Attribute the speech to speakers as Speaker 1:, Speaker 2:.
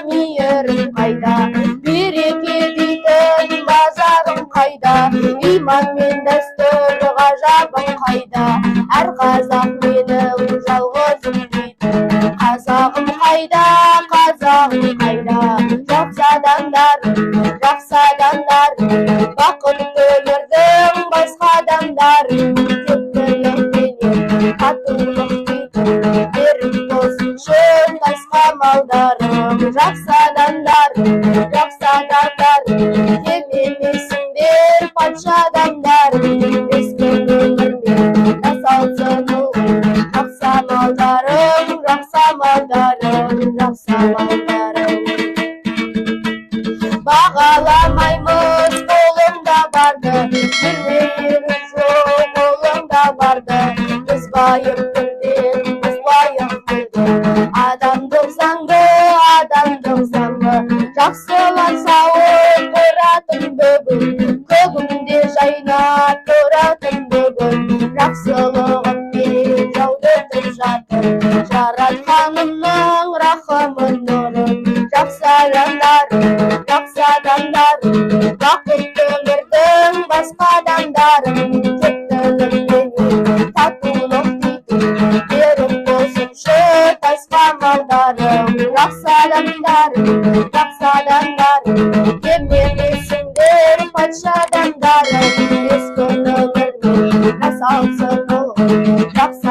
Speaker 1: мейірім қайда, береке дейтін базарым қайда, иман мен дәстүр ғажабым қайда, әр қазақ менің жалғызым дейтін қазағым қайда, қазағым қайда. Жақсы адамдар, бақытты өмірдің басқа адамдар, тектілік пенен татулық дейтін берік дос үшін тасқа малдарым. Жақсы адамдар, кемемесіңдер патша адамдар, өскен өмірмен жасалсын жақсы амалдарым, жақсы амалдарым. Бағаламаймыз қолымда барды, жүрмейміз жоқ қолымда барды. Біз байып күнден, біз лайық білді, адамдық заңды, жақсыланса ол тұратын бүгін, көгімде жайнап тұратын бүгін. Жақсылығымен жаудыртып жатыр жаратқанымның рахымын нұрын. Жақсы адамдар, бақытты өмірдің басқа адамдарын, тектілікпенен татулық дейтін берік болсыншы тасқа малдарым. Жақсы адамдар, кемемесіңдер патша адамдарым, өскен өмірмен жасалсын жақсы